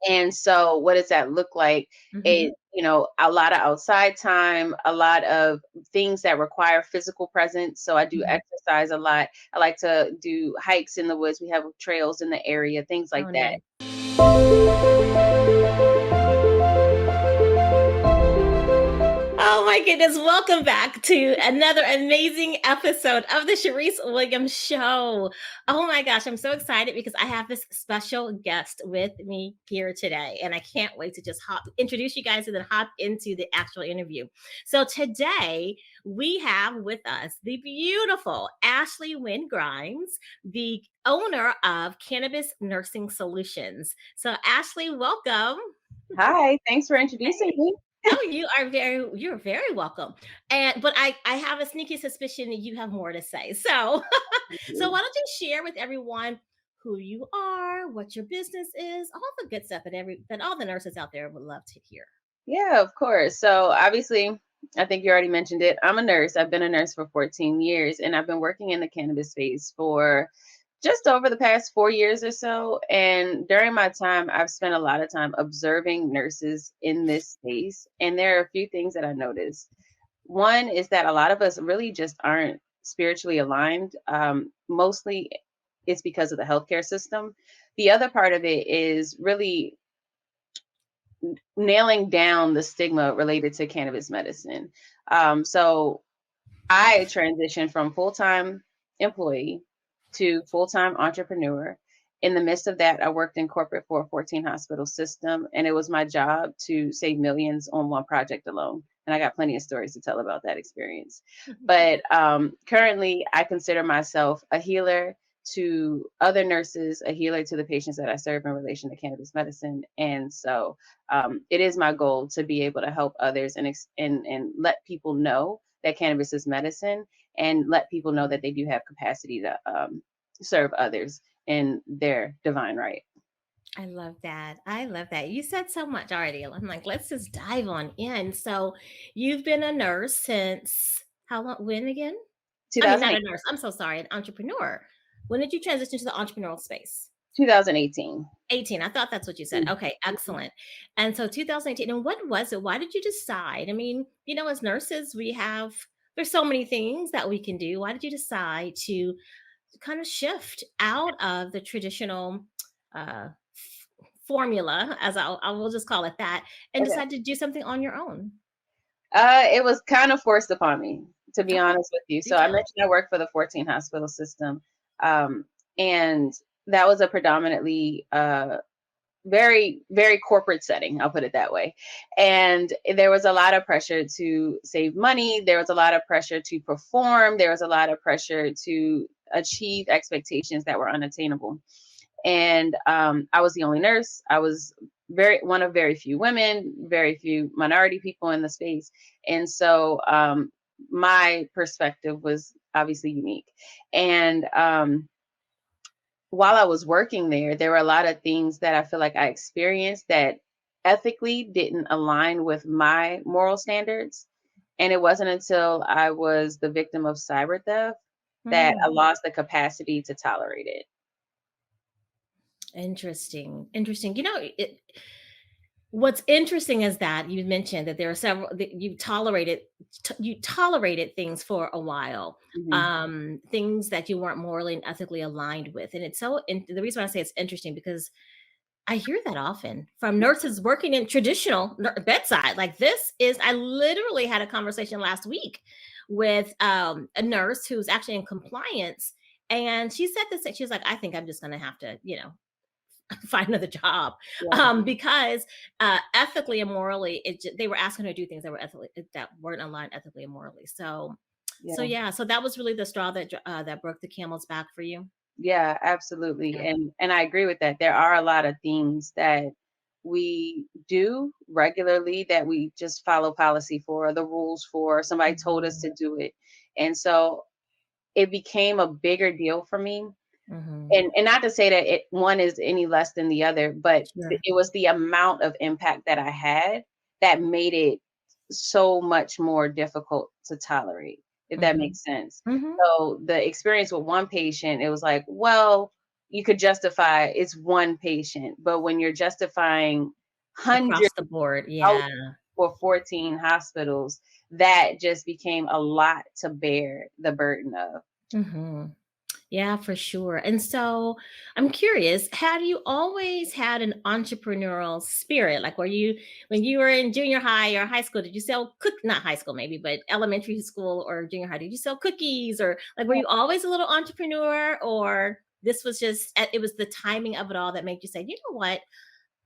And so what does that look like? Mm-hmm. It, a lot of outside time, a lot of things that require physical presence. So I do Hmm. exercise a lot. I like to do hikes in the woods. We have trails in the area, things like Oh, that. nice. Oh my goodness. Welcome back to another amazing episode of the Sharice Williams Show. Oh my gosh, I'm so excited because I have this special guest with me here today. And I can't wait to just introduce you guys and then hop into the actual interview. So today we have with us the beautiful Ashley Wynn-Grimes, the owner of Cannabis Nursing Solutions. So Ashley, welcome. Hi, thanks for introducing me. Oh, you're very welcome. But I have a sneaky suspicion that you have more to say. So so why don't you share with everyone who you are, what your business is, all the good stuff that all the nurses out there would love to hear. Yeah, of course. So obviously, I think you already mentioned it. I'm a nurse. I've been a nurse for 14 years, and I've been working in the cannabis space for just over the past 4 years or so. And during my time, I've spent a lot of time observing nurses in this space. And there are a few things that I noticed. One is that a lot of us really just aren't spiritually aligned. Mostly it's because of the healthcare system. The other part of it is really nailing down the stigma related to cannabis medicine. So I transitioned from full-time employee to full-time entrepreneur. In the midst of that, I worked in corporate for a 14 hospital system, and it was my job to save millions on one project alone. And I got plenty of stories to tell about that experience. But currently, I consider myself a healer to other nurses, a healer to the patients that I serve in relation to cannabis medicine. And so it is my goal to be able to help others and let people know that cannabis is medicine, and let people know that they do have capacity to serve others in their divine right. I love that. I love that. You said so much already. I'm like, let's just dive on in. So you've been a nurse since how long? When again? I mean, not 2008, a nurse. I'm so sorry, an entrepreneur. When did you transition to the entrepreneurial space? 2018. 18. I thought that's what you said. Mhm. Okay, excellent. And so 2018. And what was it? Why did you decide? I mean, as nurses, there's so many things that we can do. Why did you decide to kind of shift out of the traditional formula, as I will just call it that, and Okay. decide to do something on your own? It was kind of forced upon me, to be Okay. honest with you. Do So I tell. mentioned I work for the 14 hospital system, and that was a predominantly very, very corporate setting. I'll put it that way. And there was a lot of pressure to save money. There was a lot of pressure to perform. There was a lot of pressure to achieve expectations that were unattainable. And I was the only nurse. I was one of very few women, very few minority people in the space, and so my perspective was obviously unique. And while I was working there were a lot of things that I feel like I experienced that ethically didn't align with my moral standards. And it wasn't until I was the victim of cyber theft that I Hmm. lost the capacity to tolerate it. Interesting. Interesting. What's interesting is that you mentioned that there are several that you tolerated things for a while, Mhm. things that you weren't morally and ethically aligned with, and the reason why I say it's interesting because I hear that often from nurses working in traditional bedside. Like this is, I literally had a conversation last week with a nurse who's actually in compliance, and she said this. She was like, "I think I'm just going to have to, find another job," Yeah, because ethically and morally, they were asking her to do things that weren't aligned ethically and morally. So yeah. yeah, so that was really the straw that broke the camel's back for you. Yeah, absolutely. Yeah. And I agree with that. There are a lot of things that we do regularly that we just follow policy for, the rules for, somebody told us Mhm. to do it. And so it became a bigger deal for me. Mhm. And not to say that one is any less than the other, but Sure. it was the amount of impact that I had that made it so much more difficult to tolerate, if that Mhm. makes sense. Mhm. So the experience with one patient, it was like, well, you could justify it's one patient, but when you're justifying hundreds Across the board. out Yeah. for 14 hospitals, that just became a lot to bear the burden of. hmm Yeah, for sure. And so I'm curious, have you always had an entrepreneurial spirit? Like, were you, when you were in junior high or high school, did you sell not high school maybe, but elementary school or junior high, did you sell cookies, or like, were you always a little entrepreneur, or this was just, it was the timing of it all that made you say, you know what,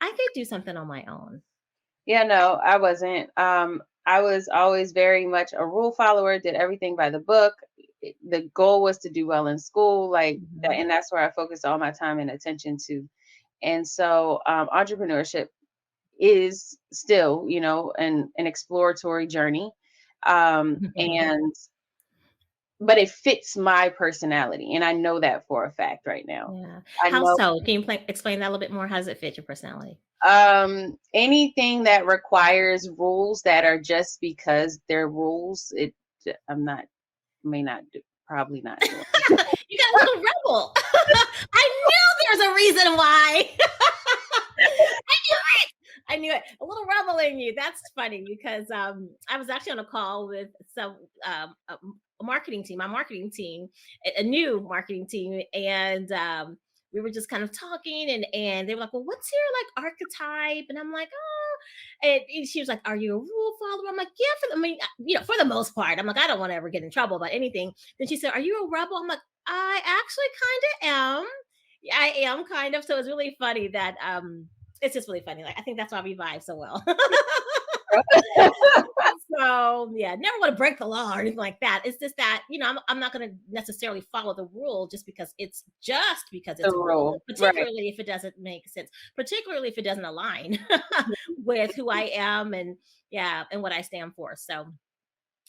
I could do something on my own? Yeah, no, I wasn't. I was always very much a rule follower, did everything by the book. The goal was to do well in school, like that, Mhm. and that's where I focused all my time and attention to. And so, entrepreneurship is still, an exploratory journey. And but it fits my personality, and I know that for a fact right now. Yeah. I How know so? Can you explain that a little bit more? How does it fit your personality? anything that requires rules that are just because they're rules, I'm not may not do probably not doing. You got a little rebel. I knew there's a reason why. I knew it. I knew it. A little rebel in you. That's funny because I was actually on a call with some a marketing team, my marketing team, a new marketing team, and we were just kind of talking, and they were like, "Well, what's your like archetype?" And I'm like, "Oh," and she was like, "Are you a rule follower?" I'm like, "Yeah, I mean, for the most part." I'm like, "I don't want to ever get in trouble about anything." Then she said, "Are you a rebel?" I'm like, "I actually kind of am." Yeah, I am kind of. So it's really funny that it's just really funny. Like I think that's why we vibe so well. So yeah, never want to break the law or anything like that. It's just that I'm not going to necessarily follow the rule just because The it's a rule, rule, right? particularly if it doesn't make sense, particularly if it doesn't align with who I am and yeah, and what I stand for. So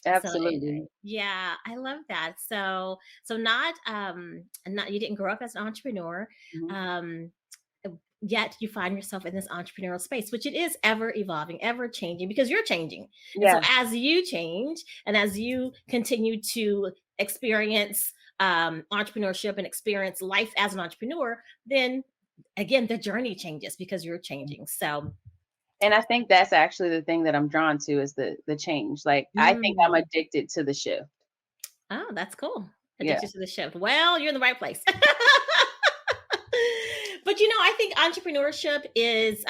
Absolutely. yeah, I love that. So not you didn't grow up as an entrepreneur. Mhm. Um Yet you find yourself in this entrepreneurial space, which it is ever evolving, ever changing because you're changing. And so Yeah. as you change and as you continue to experience entrepreneurship and experience life as an entrepreneur, then again the journey changes because you're changing. So And I think that's actually the thing that I'm drawn to is the change. Like I think I'm mm, addicted to the shift. oh, that's cool. Yeah. Addicted to the shift. Well, you're in the right place. But I think entrepreneurship is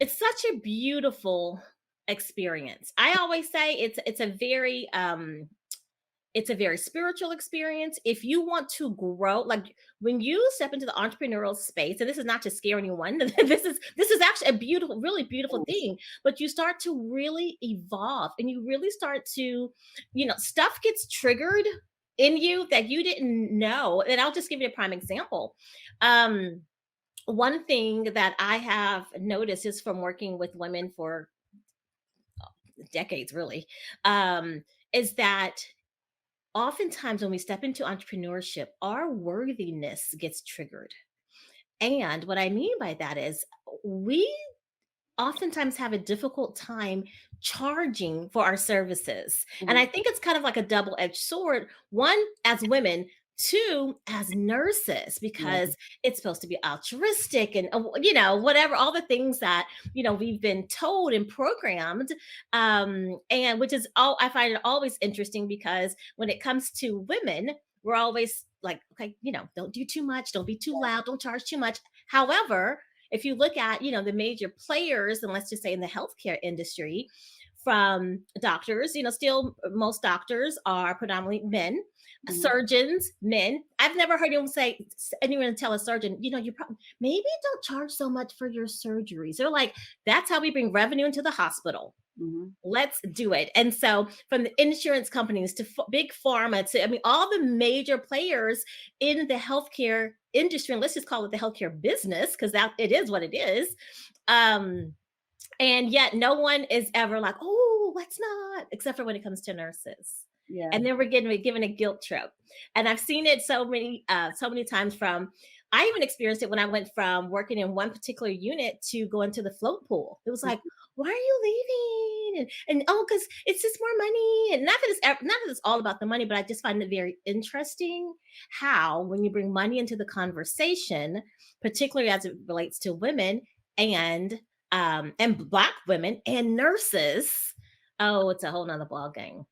it's such a beautiful experience. I always say it's a very spiritual experience. If you want to grow, like when you step into the entrepreneurial space, and this is not to scare anyone, this is actually a beautiful, really beautiful thing. But you start to really evolve, and you really start to, stuff gets triggered in you that you didn't know. And I'll just give you a prime example. Um, One thing that I have noticed is from working with women for decades, really, um, is that oftentimes when we step into entrepreneurship, our worthiness gets triggered. And what I mean by that is we oftentimes have a difficult time charging for our services. And Mhm. I think it's kind of like a double edged sword. One, as women, two, as nurses, Yeah. because it's supposed to be altruistic and, whatever, all the things that, we've been told and programmed. And which is all I find it always interesting because when it comes to women, we're always like, okay, don't do too much, don't be too loud, don't charge too much. However, if you look at the major players, and let's just say in the healthcare industry, from doctors, still most doctors are predominantly men, Mhm. surgeons men. I've never heard anyone tell a surgeon, you probably maybe don't charge so much for your surgeries. They're like, that's how we bring revenue into the hospital, Mhm. let's do it. And so from the insurance companies to big pharma to, I mean, all the major players in the healthcare industry, and let's just call it the healthcare business because that it is what it is. um and yet no one is ever like, oh, let's not, except for when it comes to nurses. Yeah. And then we're given a guilt trip. And I've seen it so many times from I even experienced it when I went from working in one particular unit to going to the float pool. It was like, why are you leaving? And oh, because it's just more money. And not that it's all about the money, but I just find it very interesting how when you bring money into the conversation, particularly as it relates to women and Black women and nurses, oh, it's a whole nother ball game.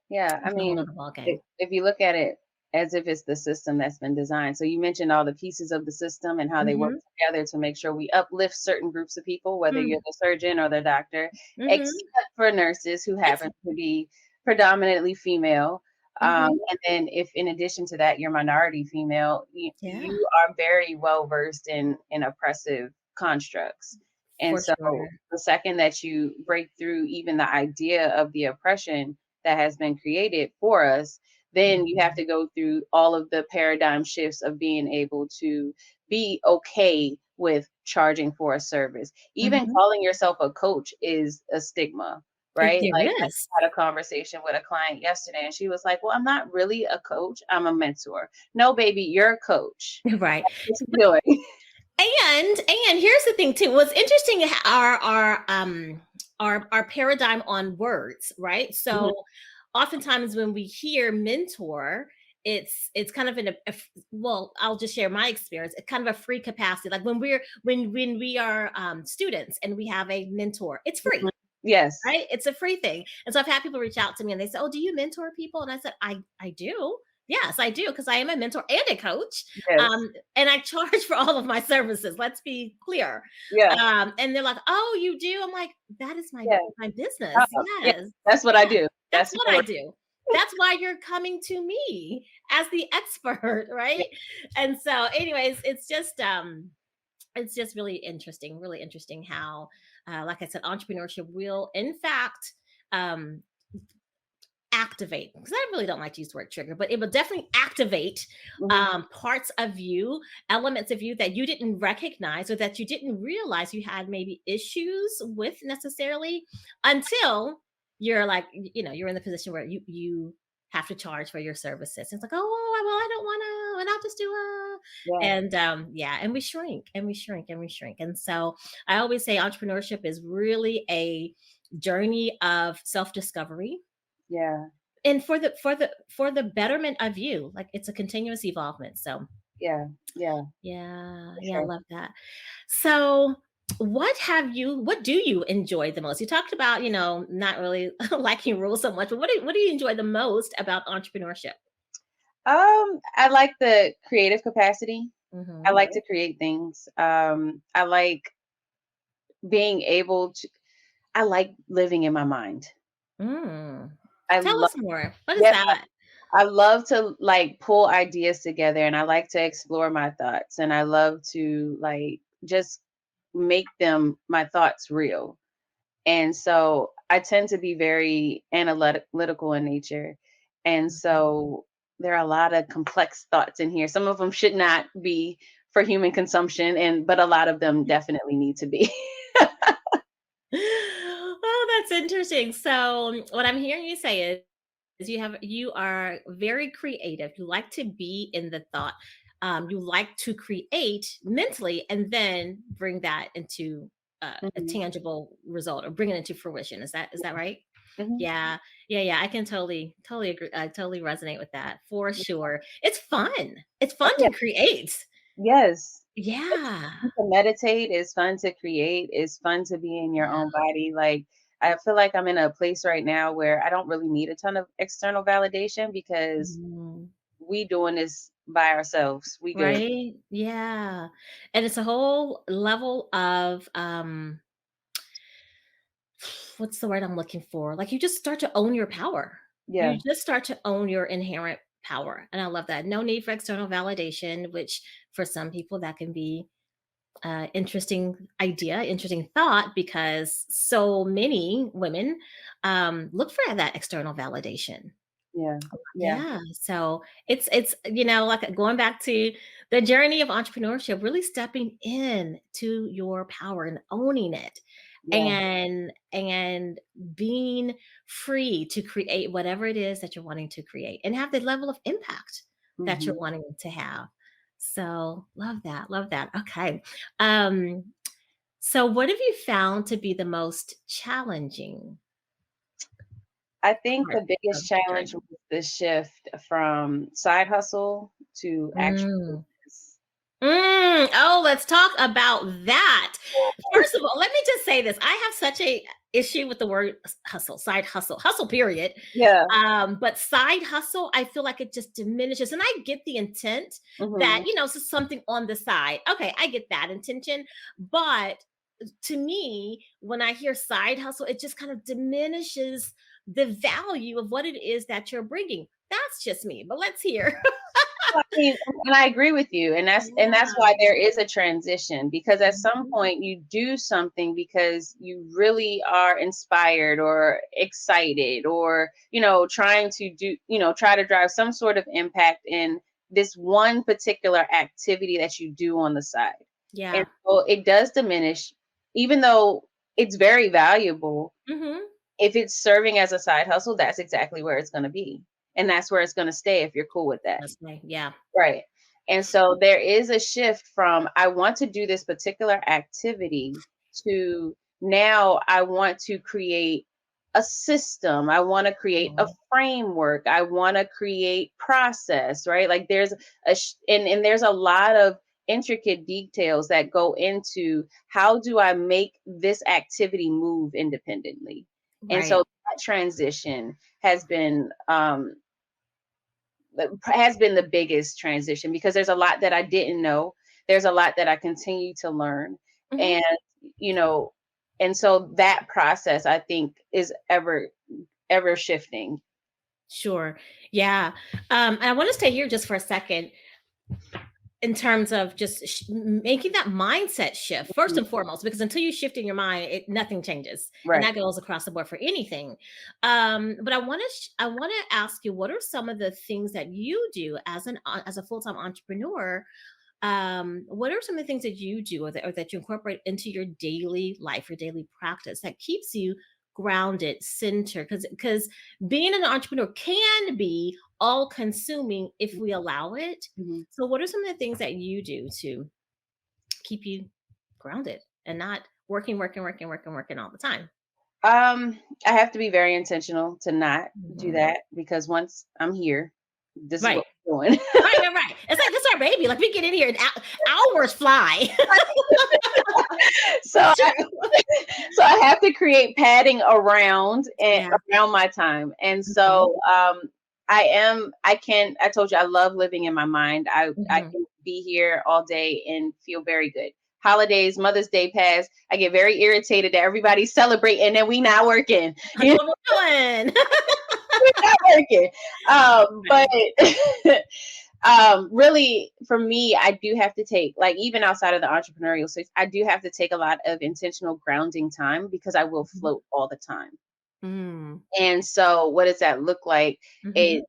Yeah, I It's a whole mean, nother ball game. if you look at it as if it's the system that's been designed. So you mentioned all the pieces of the system and how they work Mhm. together to make sure we uplift certain groups of people, whether Mm. you're the surgeon or the doctor, Mhm. except for nurses who It's happen to be predominantly female. Mhm. And then if in addition to that, you're minority female, Yeah, you are very well versed in oppressive constructs. And for so sure. the second that you break through even the idea of the oppression that has been created for us, then you have Mhm. to go through all of the paradigm shifts of being able to be okay with charging for a service. Even Mhm. calling yourself a coach is a stigma, right? There Like I is. had a conversation with a client yesterday and she was like, "Well, I'm not really a coach, I'm a mentor." No, baby, you're a coach. Right. What you doing? And here's the thing too. What's interesting our paradigm on words, right? Mhm, So oftentimes when we hear mentor, it's kind of well, I'll just share my experience. It's kind of a free capacity. Like when we are students and we have a mentor, it's free. mhm. Yes, Right? It's a free thing. And so I've had people reach out to me and they say, "Oh, do you mentor people?" And I said, I do. Yes, I do because I am a mentor and a coach. yes, And I charge for all of my services. Let's be clear. yeah, And they're like, "Oh, you do?" I'm like, "That is yeah. my business. Yeah, Yes. that's what I Yeah. do. That's That's what my I work. do. That's why you're coming to me as the expert, Yeah, right?" And so, anyways, it's just really interesting how, like I said, entrepreneurship will, in fact, um, activate, because I really don't like to use the word trigger, but it will definitely activate mhm, parts of you, elements of you that you didn't recognize or that you didn't realize you had maybe issues with necessarily until you're like, you're in the position where you have to charge for your services. It's like, oh, well, I don't want to, and I'll just do yeah, and yeah, and we shrink and we shrink and we shrink. And so I always say entrepreneurship is really a journey of self-discovery, yeah, and for the betterment of you. Like, it's a continuous evolvement. So yeah, yeah, yeah, for yeah, I sure. love that. So what do you enjoy the most? You talked about, not really liking rules so much, but what do you enjoy the most about entrepreneurship? I like the creative capacity. I Hmm. like to create things. I like being able to I like living in my mind. Mm. I Tell love us more. What is Yeah, that? I love to like pull ideas together and I like to explore my thoughts and I love to like just make them my thoughts real. And so I tend to be very analytical in nature. And so there are a lot of complex thoughts in here. Some of them should not be for human consumption but a lot of them definitely need to be. Oh, that's interesting. So, what I'm hearing you say is you are very creative. You like to be in the thought. You like to create mentally and then bring that into a Mhm, tangible result or bring it into fruition. Is that right? mhm. Yeah, yeah, yeah. I can totally agree. I totally resonate with that for sure. It's fun. It's Oh, fun yeah. to create. Yes. It's Yeah. fun to meditate, it's fun to create, it's fun to be in your own body. Like I feel like I'm in a place right now where I don't really need a ton of external validation because Mhm. we doing this by ourselves. We good. Right? Yeah. And it's a whole level of what's the word I'm looking for? Like, you just start to own your power. You Yeah. just start to own your inherent power. And I love that. No need for external validation, which for some people that can be interesting idea, interesting thought, because so many women look for that external validation. Yeah. Yeah. Yeah, so it's like going back to the journey of entrepreneurship, really stepping in to your power and owning it, Yeah. and being free to create whatever it is that you're wanting to create and have the level of impact that you're Mhm. wanting to have. So love that. Love that. Okay. Um, so what have you found to be the most challenging I think part the of biggest the challenge journey? was the shift from side hustle to actual Mm. business. Oh, let's talk about that. First of all, let me just say this. I have such a issue with the word hustle, side hustle, hustle period. Yeah. But side hustle, I feel like it just diminishes. And I get the intent that, Hmm. it's just something on the side. Okay, I get that intention. But to me, when I hear side hustle, it just kind of diminishes the value of what it is that you're bringing. That's just me, but let's hear. I mean, and I agree with you, and that's Yeah. why there is a transition, because at some Mhm. point you do something because you really are inspired or excited, or trying to do try to drive some sort of impact in this one particular activity that you do on the side, and Yeah. so it does diminish, even though it's very valuable. Mhm. If it's serving as a side hustle, that's exactly where it's going to be, and that's where it's going to stay if you're cool with that. That's right. Yeah. Right. And so there is a shift from I want to do this particular activity to now I want to create a system. I want to create a Mhm. framework. I want to create process, right? Like and there's a lot of intricate details that go into how do I make this activity move independently. And so Right. that transition has been the biggest transition, because there's a lot that I didn't know. There's a lot that I continue to learn. Mhm. And, you know, and so that process I think is ever shifting. Sure. Yeah. And I want to stay here just for a second in terms of just making that mindset shift first Mhm. and foremost, because until you shift in your mind, nothing changes, and Right. that goes across the board for anything. But I want to ask you, what are some of the things that you do as as a full time entrepreneur? What are some of the things that you do, or that you incorporate into your daily life, your daily practice, that keeps you grounded, centered? Because being an entrepreneur can be all consuming if we allow it. Mhm. So what are some of the things that you do to keep you grounded and not working all the time? I have to be very intentional to not do Mhm. that, because once I'm here, this is Right. what we're doing. Right. It's like this is our baby. Like we get in here and hours fly. so It's I, true. so I have to create padding Yeah. around my time. And Mhm. so I told you I love living in my mind. I Mhm. can be here all day and feel very good. Holidays, Mother's Day pass, I get very irritated that everybody's celebrating and then we not working. That's what we're doing. We're not working. But Right. really, for me, I do have to take, like, even outside of the entrepreneurial space, I do have to take a lot of intentional grounding time, because I will Mhm. float all the time. Mm. And so what does that look like? Mhm.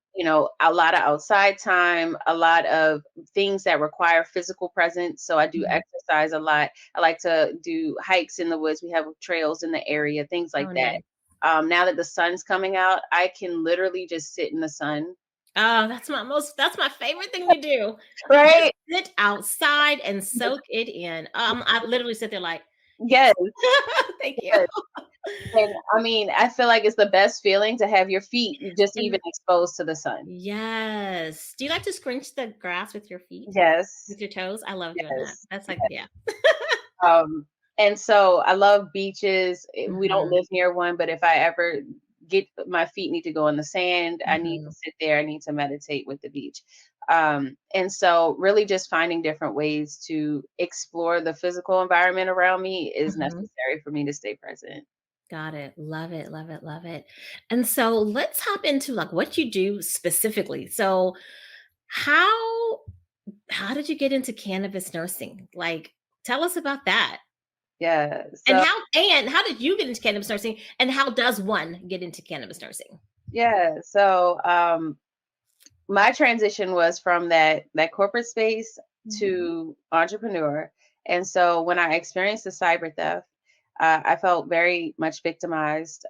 A lot of outside time, a lot of things that require physical presence. So I do Mhm. exercise a lot. I like to do hikes in the woods. We have trails in the area, things like Oh, that. nice. Now that the sun's coming out, I can literally just sit in the sun. Oh, that's my favorite thing to do. Just Right? sit outside and soak it in. I literally sit there like, Yes. "Yes." Thank you. Yes. And I mean, I feel like it's the best feeling to have your feet just even And exposed to the sun. yes. Do you like to scrunch the grass with your feet? Yes. With your toes? I love doing that. Yes. That's like, yeah. Um, and so I love beaches. We don't Mhm. live near one, but if I ever get my feet need to go in the sand, I need to Mhm. sit there. I need to meditate with the beach. And so really just finding different ways to explore the physical environment around me is Mhm. necessary for me to stay present. Got it. Love it, love it, love it. And so let's hop into like what you do specifically. So how how did you get into cannabis nursing? Like tell us about that. Yeah. And So how did you get into cannabis nursing and how does one get into cannabis nursing? yeah. So my transition was from that corporate space Mhm. to entrepreneur. And so when I experienced the cyber theft, I felt very much victimized.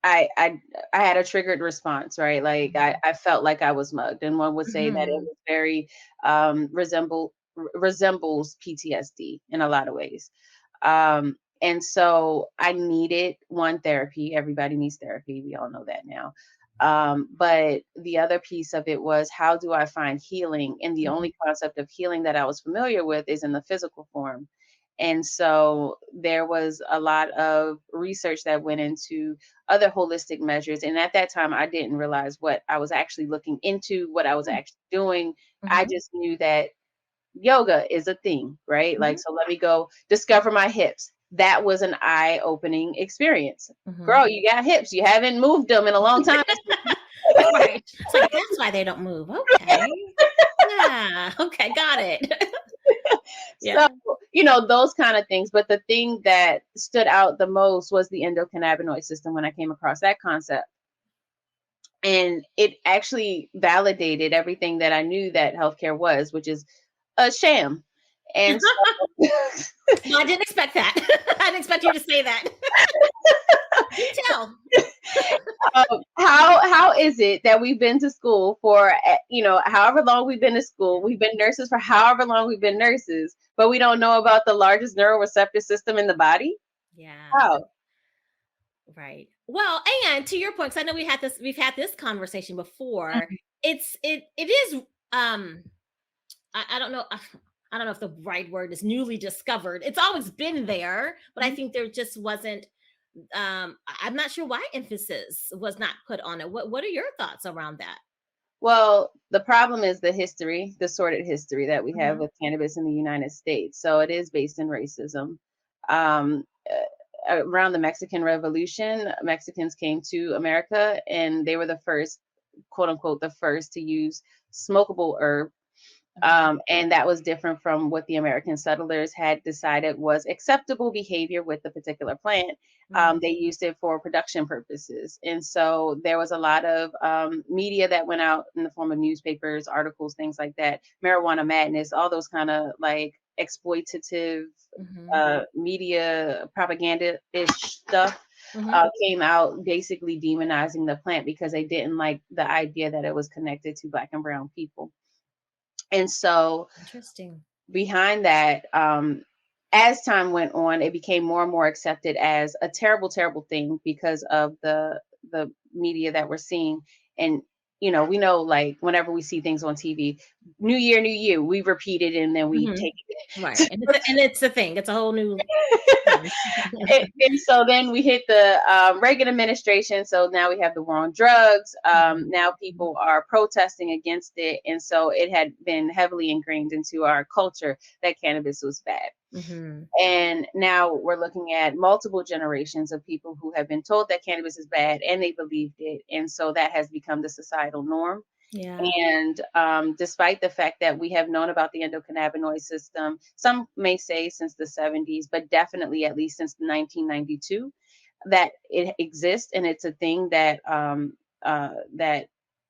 I had a triggered response, right? Like I felt like I was mugged, and one would say that it Mhm. was very resembles PTSD in a lot of ways. And so I needed one therapy. Everybody needs therapy. We all know that now. But the other piece of it was, how do I find healing? And the Mhm. only concept of healing that I was familiar with is in the physical form. And so there was a lot of research that went into other holistic measures. And at that time, I didn't realize what I was actually looking into, what I was Mm. actually doing. I Mhm. just knew that yoga is a thing, right? Like, Mhm. so let me go discover my hips. That was an eye-opening experience. Mhm. Girl, you got hips. You haven't moved them in a long time. Right. It's like, that's why they don't move. Okay. Yeah. Okay, got it. So, Yeah. those kind of things. But the thing that stood out the most was the endocannabinoid system when I came across that concept. And it actually validated everything that I knew that healthcare was, which is a sham. And so No, I didn't expect that. I didn't expect you to say that. Do tell. how is it that we've been to school for however long we've been to school, we've been nurses for however long we've been nurses, but we don't know about the largest neuroreceptor system in the body? Yeah. How? Right. Well, and to your point, because I know we've had this conversation before. It is I don't know. I don't know if the right word is newly discovered. It's always been there, but I Mhm. think there just wasn't. I'm not sure why emphasis was not put on it. What are your thoughts around that? Well, the problem is the sordid history that we have Mhm. with cannabis in the United States. So it is based in racism. Around the Mexican Revolution, Mexicans came to America, and they were the first, quote unquote, the first to use smokable herb. Mhm. And that was different from what the American settlers had decided was acceptable behavior with the particular plant. Mhm. They used it for production purposes. And so there was a lot of media that went out in the form of newspapers, articles, things like that, marijuana madness, all those kind of like exploitative Mhm. media propaganda ish stuff Mhm. came out basically demonizing the plant because they didn't like the idea that it was connected to Black and brown people. And so Interesting. behind that, as time went on, it became more and more accepted as a terrible, terrible thing because of the media that we're seeing. And we know, like, whenever we see things on TV, New Year, New You, we repeat it and then we Mhm. take Right. it. And it's a thing. It's a whole new thing. And so then we hit the Reagan administration. So now we have the war on drugs. Mhm. Now people are protesting against it. And so it had been heavily ingrained into our culture that cannabis was bad. Mhm. And now we're looking at multiple generations of people who have been told that cannabis is bad and they believed it. And so that has become the societal norm. Yeah. And despite the fact that we have known about the endocannabinoid system, some may say since the 70s, but definitely at least since 1992, that it exists and it's a thing that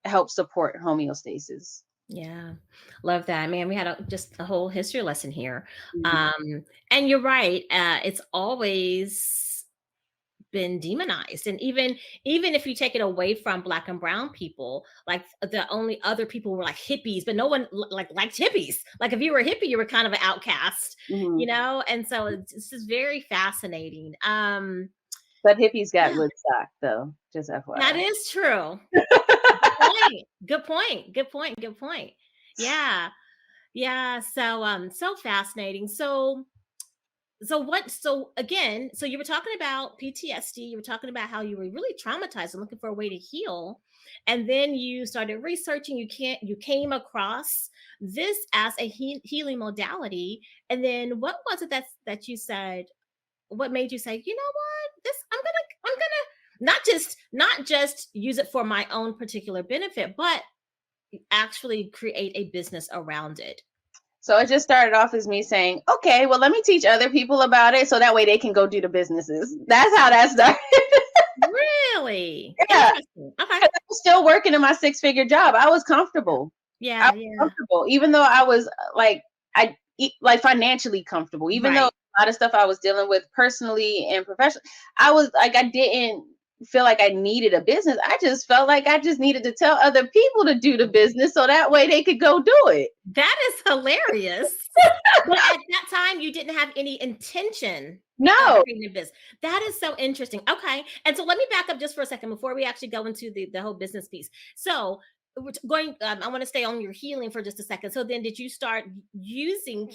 helps support homeostasis. Yeah. Love that. Man, we had just a whole history lesson here. Mhm. Um, and you're right. It's always been demonized. And even if you take it away from black and brown people, like the only other people were like hippies, but no one like liked hippies. Like if you were a hippie, you were kind of an outcast, Mhm. And so it's just very fascinating. But hippies got Woodstock, though, just That FYI. is true. Good point. Good point. Good point. Good point. Yeah. Yeah, so fascinating. So again, so you were talking about PTSD, you were talking about how you were really traumatized and looking for a way to heal. And then you started researching, you came across this as a healing modality. And then what was it that you said, what made you say, you know what, this I'm gonna not just use it for my own particular benefit, but actually create a business around it. So it just started off as me saying, okay, well, let me teach other people about it so that way they can go do the businesses. That's how that started. Really? Yeah. Interesting. Okay. 'Cause I was still working in my six-figure job. I was comfortable. I Yeah, was yeah. comfortable, even though I was like financially comfortable, even though Right. a lot of stuff I was dealing with personally and professionally, I was like, I didn't feel like I needed a business. I just felt like I just needed to tell other people to do the business so that way they could go do it. That is hilarious. But at that time, you didn't have any intention of No. creating a business. That is so interesting. Okay. And so let me back up just for a second before we actually go into the whole business piece. So we're going, I want to stay on your healing for just a second. So then did you start using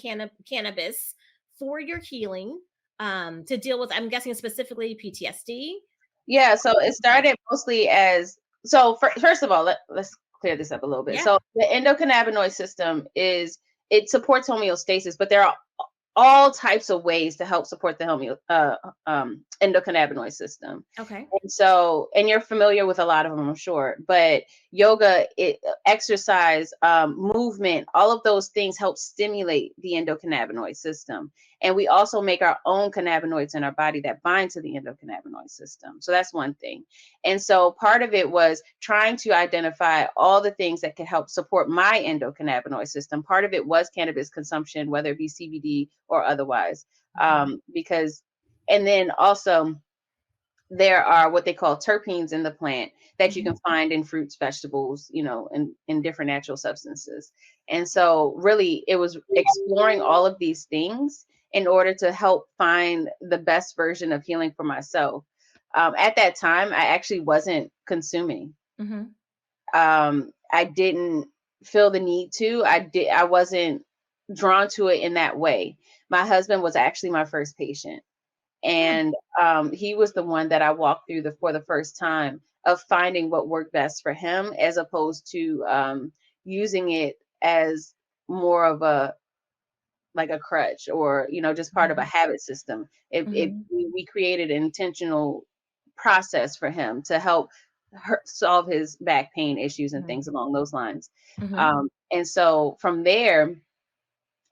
cannabis for your healing to deal with, I'm guessing specifically PTSD? Yeah, so it started mostly as so first of all, let's clear this up a little bit. Yeah. So the endocannabinoid system it supports homeostasis, but there are all types of ways to help support the endocannabinoid system. Okay. And you're familiar with a lot of them, I'm sure, but yoga, exercise, movement, all of those things help stimulate the endocannabinoid system. And we also make our own cannabinoids in our body that bind to the endocannabinoid system. So that's one thing. And so part of it was trying to identify all the things that could help support my endocannabinoid system. Part of it was cannabis consumption, whether it be CBD or otherwise. And then also, there are what they call terpenes in the plant that you can find in fruits, vegetables, in different natural substances. And so really it was exploring all of these things in order to help find the best version of healing for myself. At that time, I actually wasn't consuming. I didn't feel the need to. I wasn't drawn to it in that way. My husband was actually my first patient. And he was the one that I walked through for the first time of finding what worked best for him, as opposed to using it as more of a crutch or just part of a habit system. We created an intentional process for him to help solve his back pain issues and things along those lines. And so from there,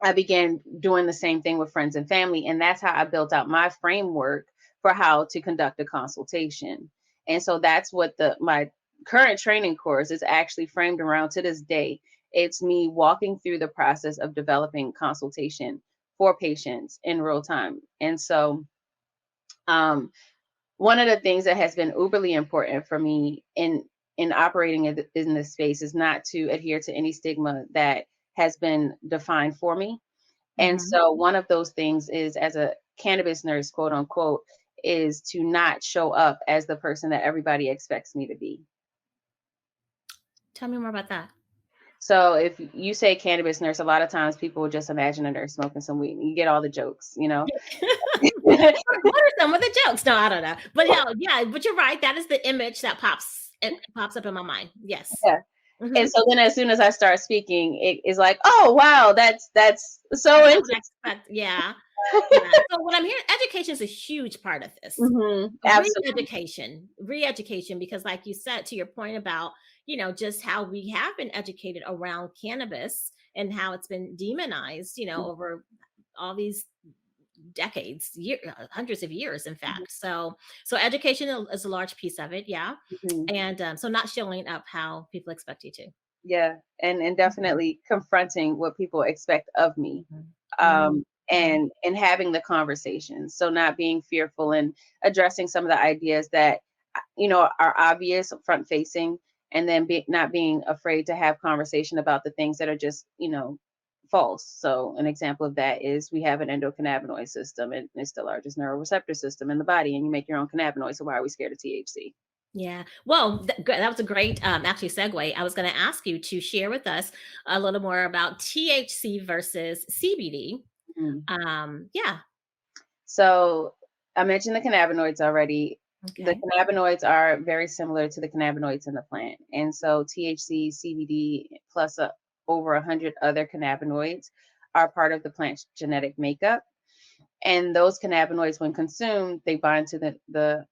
I began doing the same thing with friends and family. And that's how I built out my framework for how to conduct a consultation. And so that's what my current training course is actually framed around to this day. It's me walking through the process of developing consultation for patients in real time. And so one of the things that has been uberly important for me in operating in this space is not to adhere to any stigma that has been defined for me. And so one of those things is, as a cannabis nurse, quote unquote, is to not show up as the person that everybody expects me to be. Tell me more about that. So if you say cannabis nurse, a lot of times people will just imagine a nurse smoking some weed. You get all the jokes, What are some of the jokes? No, I don't know. But yeah, but you're right. That is the image that pops up in my mind. Yes. Yeah. And so then as soon as I start speaking, it is like, oh, wow, that's so interesting. Yeah. So what I'm hearing, education is a huge part of this. Absolutely. Re-education, because like you said, to your point about, just how we have been educated around cannabis and how it's been demonized, over all these decades, hundreds of years, in fact. So education is a large piece of it. Yeah. And so not showing up how people expect you to. Yeah. And definitely confronting what people expect of me. And having the conversations. So not being fearful and addressing some of the ideas that, are obvious, front facing, and then not being afraid to have conversation about the things that are just, false. So an example of that is we have an endocannabinoid system, and it's the largest neuroreceptor system in the body, and you make your own cannabinoids. So why are we scared of THC? Yeah. Well, that was a great actually segue. I was going to ask you to share with us a little more about THC versus CBD. Yeah. So I mentioned the cannabinoids already. Okay. The cannabinoids are very similar to the cannabinoids in the plant. And so THC, CBD, plus over 100 other cannabinoids are part of the plant's genetic makeup. And those cannabinoids, when consumed, they bind to the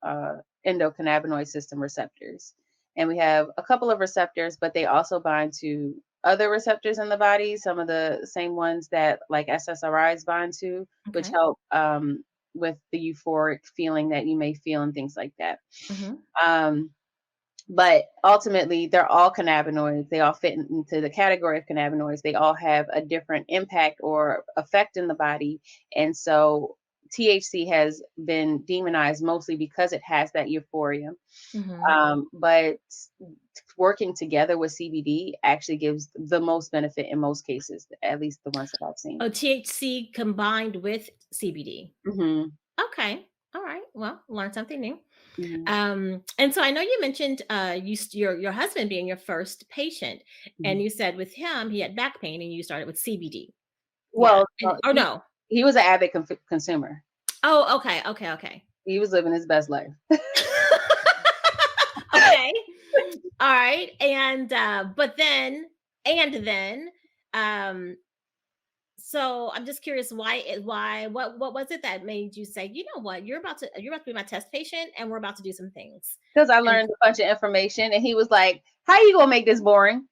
endocannabinoid system receptors. And we have a couple of receptors, but they also bind to other receptors in the body, some of the same ones that like SSRIs bind to, which help with the euphoric feeling that you may feel and things like that. But ultimately, they're all cannabinoids. They all fit into the category of cannabinoids. They all have a different impact or effect in the body. And so THC has been demonized mostly because it has that euphoria. Mhm. But working together with CBD actually gives the most benefit in most cases, at least the ones that I've seen. Oh, THC combined with CBD. Hmm. Okay. All right. Well, learn something new. Hmm. And so I know you mentioned your husband being your first patient, Hmm. and you said with him he had back pain, and you started with CBD. Yeah. Well, And or no? he was an avid consumer. Oh, okay, okay, okay. He was living his best life. Okay. All right. And but then um so I'm just curious why what was it that made you say, you know what, you're about to be my test patient and we're about to do some things. Because I And learned a bunch of information, and he was like, "How you gonna make this boring?"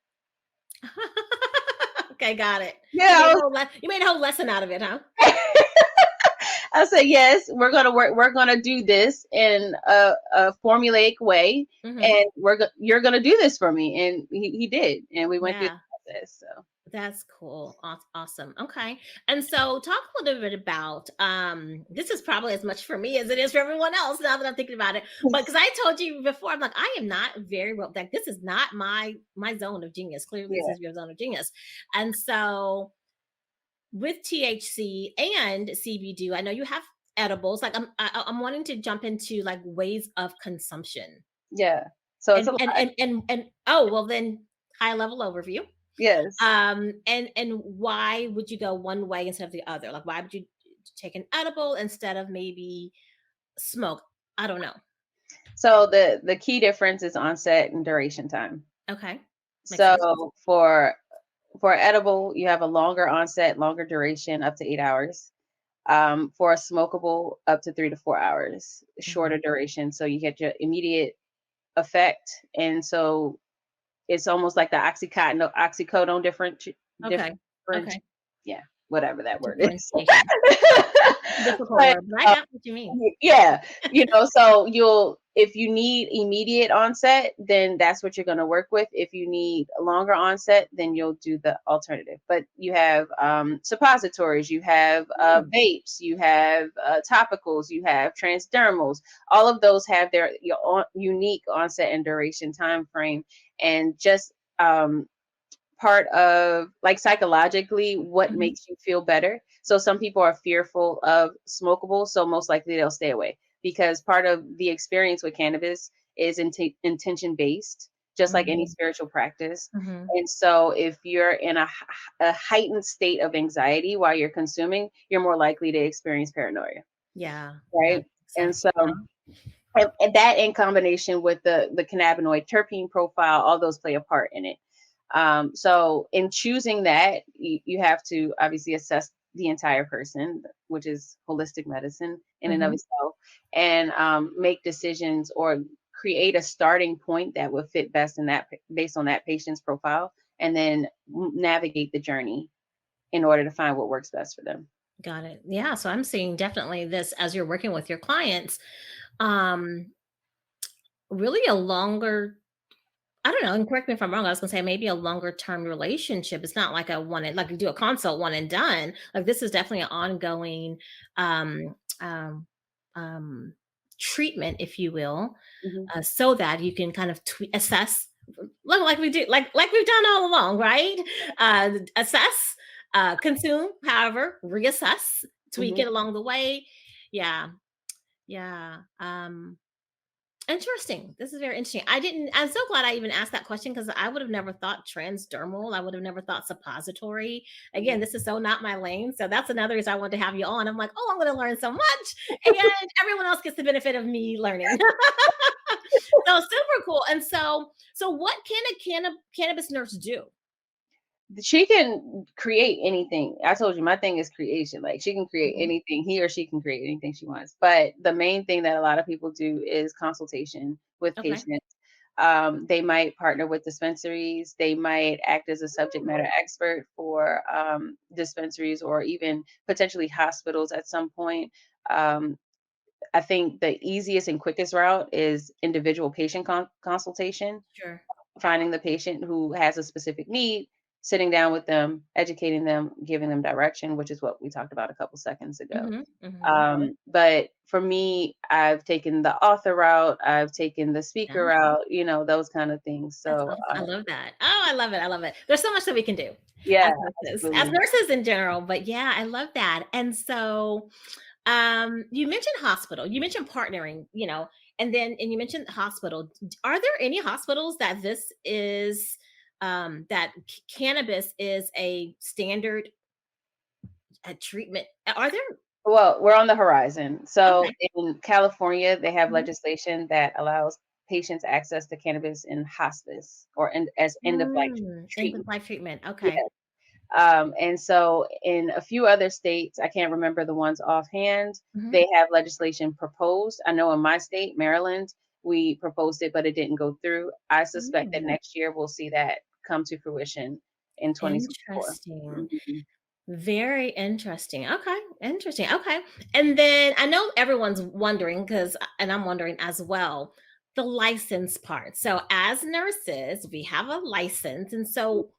okay, got it. You Yeah, made a you made a whole lesson out of it, huh? I said, yes, we're gonna work. We're gonna do this in a formulaic way, Hmm. and you're gonna do this for me, and he did, and we went through Yeah. the process. So That's cool. Awesome. Okay. And so talk a little bit about this is probably as much for me as it is for everyone else now that I'm thinking about it. But because I told you before, I'm like, I am not very well like this is not my zone of genius. Clearly, this yeah, is your zone of genius. And so with THC and CBD, I know you have edibles. Like I'm wanting to jump into like ways of consumption. yeah. So it's a lot. And oh well then high level overview. Yes. And why would you go one way instead of the other? Like, why would you take an edible instead of maybe smoke? I don't know. So the key difference is onset and duration time. Okay, makes sense. So for edible, you have a longer onset, longer duration, up to 8 hours. For a smokable, up to 3 to 4 hours, Mhm. shorter duration. So you get your immediate effect, and so it's almost like the oxycodone Okay, different, okay. yeah, whatever that word is. Differentiation. Difficult But word, but I got what you mean. yeah, so if you need immediate onset, then that's what you're going to work with. If you need a longer onset, then you'll do the alternative. But you have suppositories, you have Mm, vapes, you have topicals, you have transdermals. All of those have unique onset and duration time frame, and just part of, like, psychologically, what mhm. makes you feel better. So some people are fearful of smokable, so most likely they'll stay away, because part of the experience with cannabis is intention based, just like any Mhm, spiritual practice. mhm. And so if you're in a heightened state of anxiety while you're consuming, you're more likely to experience paranoia, Yeah, yeah, right? makes And sense. so Okay. and that, in combination with the cannabinoid terpene profile, all those play a part in it. So in choosing that, you have to obviously assess the entire person, which is holistic medicine in and of Mhm. itself, and make decisions or create a starting point that would fit best in based on that patient's profile, and then navigate the journey in order to find what works best for them. Got it. Yeah, so I'm seeing definitely this as you're working with your clients, um, really a longer I don't know, and correct me if I'm wrong. I was gonna say maybe a longer term relationship. It's not like a one and like you do a consult one and done. Like this is definitely an ongoing um um um treatment, if you will, Hmm. so that you can kind of assess like we do, like we've done all along, right? Assess, consume, however, reassess, tweak Hmm. it along the way. Yeah, yeah. Interesting. This is very interesting. I'm so glad I even asked that question because I would have never thought transdermal. I would have never thought suppository. Again, this is so not my lane. So that's another reason I wanted to have you on. I'm like, oh, I'm going to learn so much. And everyone else gets the benefit of me learning. So super cool. And so what can a cannabis nurse do? She can create anything. I told you my thing is creation. Like, she can create Mhm. anything. He or she can create anything she wants. But the main thing that a lot of people do is consultation with Okay. patients. They might partner with dispensaries. They might act as a subject matter Oh, expert for dispensaries, or even potentially hospitals at some point. Um, I think the easiest and quickest route is individual patient consultation, sure. finding the patient who has a specific need, sitting down with them, educating them, giving them direction, which is what we talked about a couple seconds ago. Mm-hmm. Mm-hmm. But for me, I've taken the author route, I've taken the speaker Yeah. route, those kind of things. That's So, awesome. I love that. Oh, I love it. I love it. There's so much that we can do yeah, as absolutely. nurses in general. But yeah, I love that. And so, you mentioned hospital, you mentioned partnering, and you mentioned hospital. Are there any hospitals that this is, that cannabis is a standard treatment? Are there? Well, we're on the horizon. So Okay. in California, they have Mhm. legislation that allows patients access to cannabis in hospice or as end of life End of treatment. life treatment. Yeah. Okay. And so in a few other states, I can't remember the ones offhand, Hmm. they have legislation proposed. I know in my state, Maryland, we proposed it, but it didn't go through. I suspect that Mm, next year we'll see that come to fruition in 2024. interesting. Mhm. Very interesting. Okay. Interesting. Okay. And then I know everyone's wondering and I'm wondering as well, the license part. So as nurses, we have a license. And so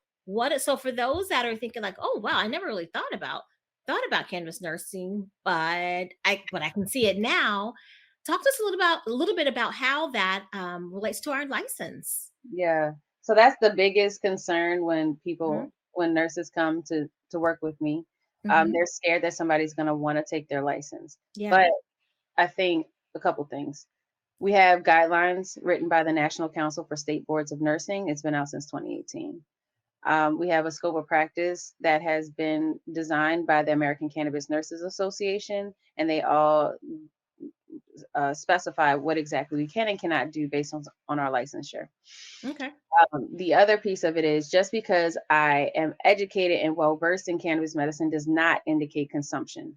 so for those that are thinking like, oh wow, I never really thought about cannabis nursing, but I can see it now. Talk to us a little bit about how that relates to our license. Yeah. So that's the biggest concern Hmm. when nurses come to work with me. Hmm. They're scared that somebody's going to want to take their license. Yeah. But I think a couple things. We have guidelines written by the National Council for State Boards of Nursing. It's been out since 2018. We have a scope of practice that has been designed by the American Cannabis Nurses Association, and they all specify what exactly we can and cannot do based on our licensure. Okay. The other piece of it is just because I am educated and well versed in cannabis medicine does not indicate consumption.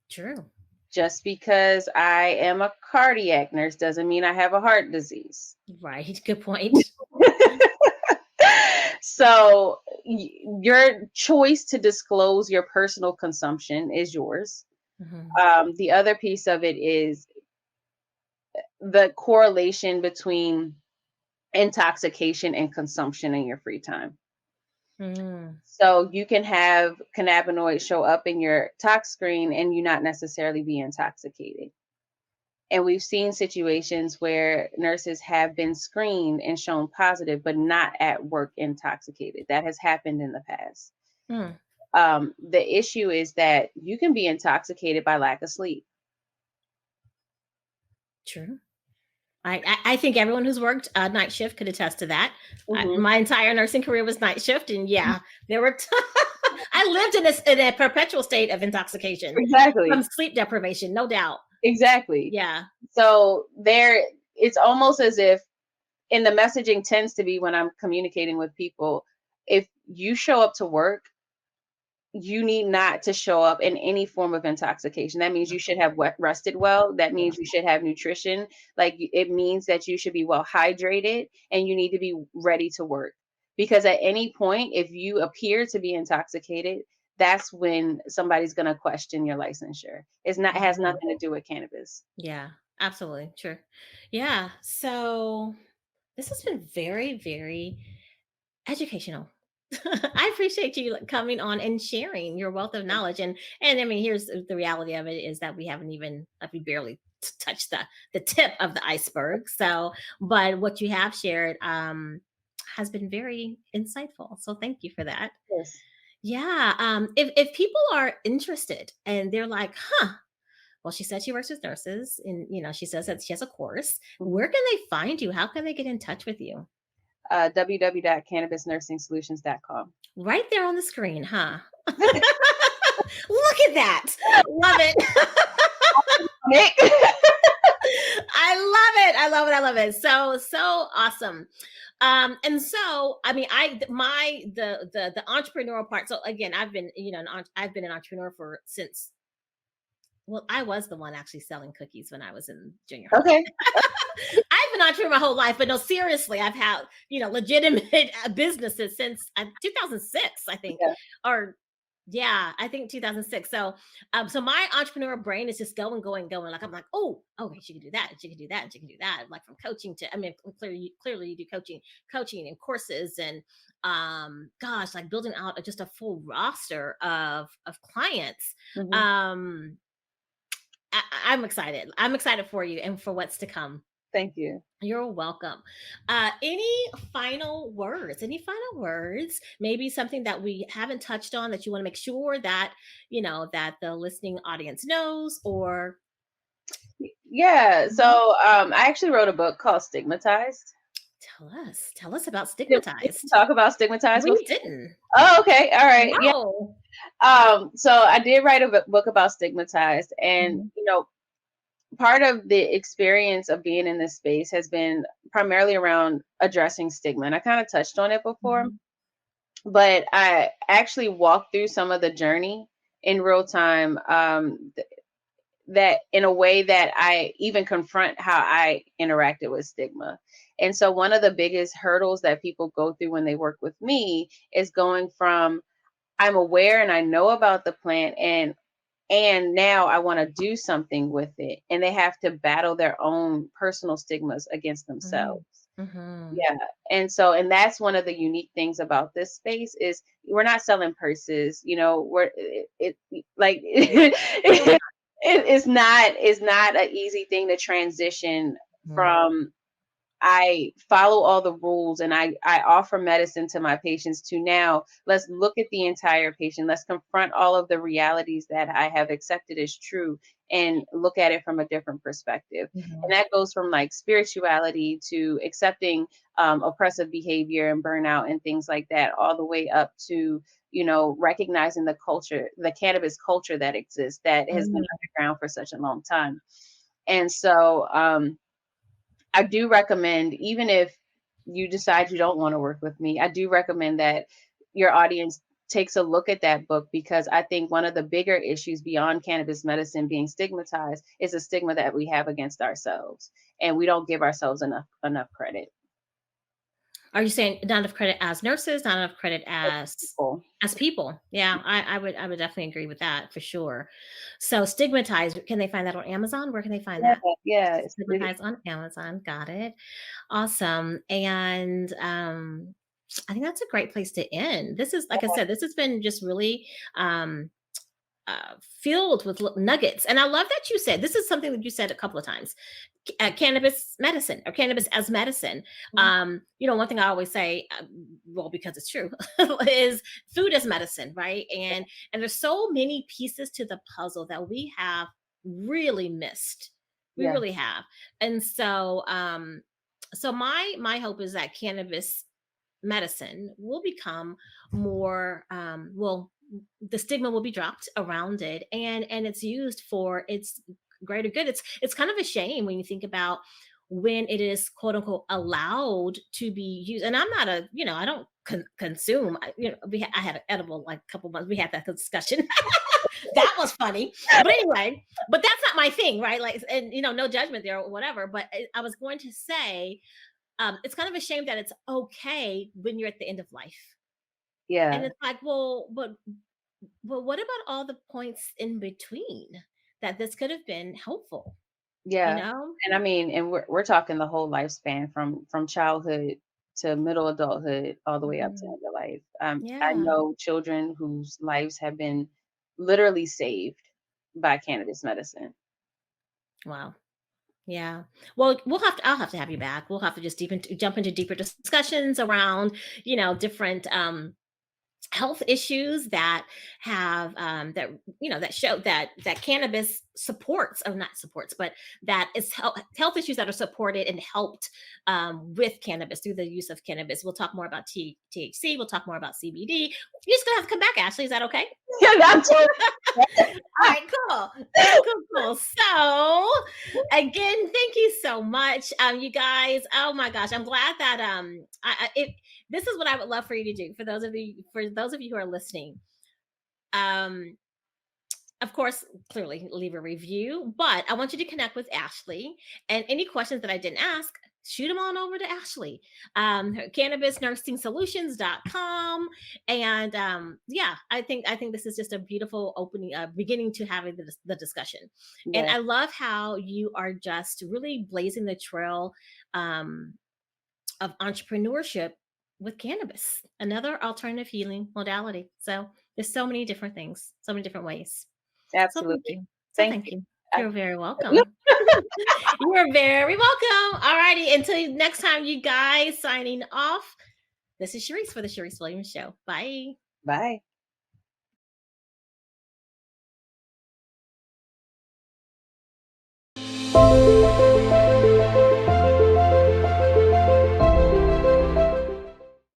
True. Just because I am a cardiac nurse doesn't mean I have a heart disease. Right. Good point. So your choice to disclose your personal consumption is yours. Mhm. The other piece of it is the correlation between intoxication and consumption in your free time. Mm, So you can have cannabinoids show up in your tox screen and you not necessarily be intoxicated. And we've seen situations where nurses have been screened and shown positive, but not at work intoxicated. That has happened in the past. mm, The issue is that you can be intoxicated by lack of sleep. true. I think everyone who's worked night shift could attest to that. Hmm. My entire nursing career was night shift, and yeah, there were. I lived in a perpetual state of intoxication from Exactly. sleep deprivation, no doubt. Exactly. Yeah. So it's almost as if, and the messaging tends to be when I'm communicating with people, if you show up to work, you need not to show up in any form of intoxication. That means you should have rested well. That Yeah. means you should have nutrition. Like it means that you should be well hydrated and you need to be ready to work. Because at any point, if you appear to be intoxicated, that's when somebody's going to question your licensure. It has Mhm. nothing to do with cannabis. Yeah. Absolutely. Sure. Yeah. So this has been very, very educational. I appreciate you coming on and sharing your wealth of knowledge. And I mean, here's the reality of it is that we haven't even like we barely touched the tip of the iceberg. So, but what you have shared has been very insightful. So thank you for that. Yes. Yeah. If people are interested and they're like, huh, well, she said she works with nurses and she says that she has a course. Mhm. Where can they find you? How can they get in touch with you? www.cannabisnursing-solutions.com. Right there on the screen, huh? Look at that. Love it. Nick. I love it. I love it. I love it. So awesome. And so I mean, I my the entrepreneurial part. So again, I've been, I've been an entrepreneur for since well, I was the one actually selling cookies when I was in junior high. Okay. I've been entrepreneur my whole life, but no, seriously, I've had, legitimate businesses since 2006, I think, Yeah. or Yeah, I think 2006. So my entrepreneur brain is just going, going, going. Like I'm like, oh, okay, she can do that, and she can do that, and she can do that. Like from coaching to, I mean, clearly you do coaching and courses, and gosh, like building out just a full roster of clients. Hmm. Um, I'm excited. I'm excited for you and for what's to come. Thank you. You're welcome. Any final words? Any final words? Maybe something that we haven't touched on that you want to make sure that that the listening audience knows, or Yeah. So Mhm. I actually wrote a book called Stigmatized. Tell us about Did we Stigmatized. talk about Stigmatized We before? didn't. Oh, okay. All right. Yeah. No. So I did write a book about Stigmatized, and Mhm, part of the experience of being in this space has been primarily around addressing stigma. And I kind of touched on it before, mhm, but I actually walked through some of the journey in real time. That in a way that I even confront how I interacted with stigma. And so one of the biggest hurdles that people go through when they work with me is going from I'm aware and I know about the plant, and now I want to do something with it, and they have to battle their own personal stigmas against themselves. mhm, mhm. Yeah. And that's one of the unique things about this space is we're not selling purses, we're like it's not an easy thing to transition Mhm, from I follow all the rules and I offer medicine to my patients to now let's look at the entire patient. Let's confront all of the realities that I have accepted as true and look at it from a different perspective. And mhm, that goes from like spirituality to accepting oppressive behavior and burnout and things like that, all the way up to, recognizing the culture, the cannabis culture that exists that has been mhm. underground for such a long time. And so, I do recommend, even if you decide you don't want to work with me, I do recommend that your audience takes a look at that book, because I think one of the bigger issues beyond cannabis medicine being stigmatized is a stigma that we have against ourselves, and we don't give ourselves enough credit. Are you saying not enough credit as nurses, not enough credit People. as people? Yeah, I would definitely agree with that for sure. So stigmatized, can they find that on Amazon? Where can they find Yeah, that? yeah, Stigmatized on Amazon. Got it. Awesome. And I think that's a great place to end. This is, like I said, this has been just really filled with nuggets. And I love that you said this is something that you said a couple of times. Cannabis medicine or cannabis as medicine. One thing I always say, well, because it's true, is food as medicine, right? And there's so many pieces to the puzzle that we have really missed. We yeah, really have. And so my hope is that cannabis medicine will become more well, the stigma will be dropped around it, and it's used for its greater good. It's kind of a shame when you think about when it is quote unquote allowed to be used. And I'm not a, I don't consume. I had an edible like a couple months. We had that discussion. That was funny. But anyway, but that's not my thing, right? Like, and no judgment there or whatever. But I was going to say, it's kind of a shame that it's okay when you're at the end of life. And yeah, it's like, well, what about all the points in between that this could have been helpful, you yeah. know? And I mean, and we're talking the whole lifespan from childhood to middle adulthood all the way up to Mhm. end of life. I Yeah. know children whose lives have been literally saved by cannabis medicine. Wow. Yeah. Well, I'll have to have you back. We'll have to just jump into deeper discussions around, different health issues that have that show that cannabis supports, or not supports, but that is health issues that are supported and helped with cannabis through the use of cannabis. We'll talk more about THC. We'll talk more about CBD. You're just gonna have to come back, Ashley. Is that okay? Yeah, that's what. All right, cool, cool, cool, cool. So, again, thank you so much, you guys. Oh my gosh, I'm glad that this is what I would love for you to do for those of you who are listening. Um, of course, clearly leave a review, but I want you to connect with Ashley, and any questions that I didn't ask, shoot them on over to Ashley. Cannabis Nursing Solutions.com. And yeah, I think this is just a beautiful opening, beginning to having the discussion. And Yes, I love how you are just really blazing the trail of entrepreneurship with cannabis, another alternative healing modality. So there's so many different things, so many different ways. So thank absolutely. you. So Thank thank you. you. I- You're very welcome. You're very welcome. All righty. Until next time, you guys, signing off. This is Sharice for the Sharice Williams Show. Bye. Bye.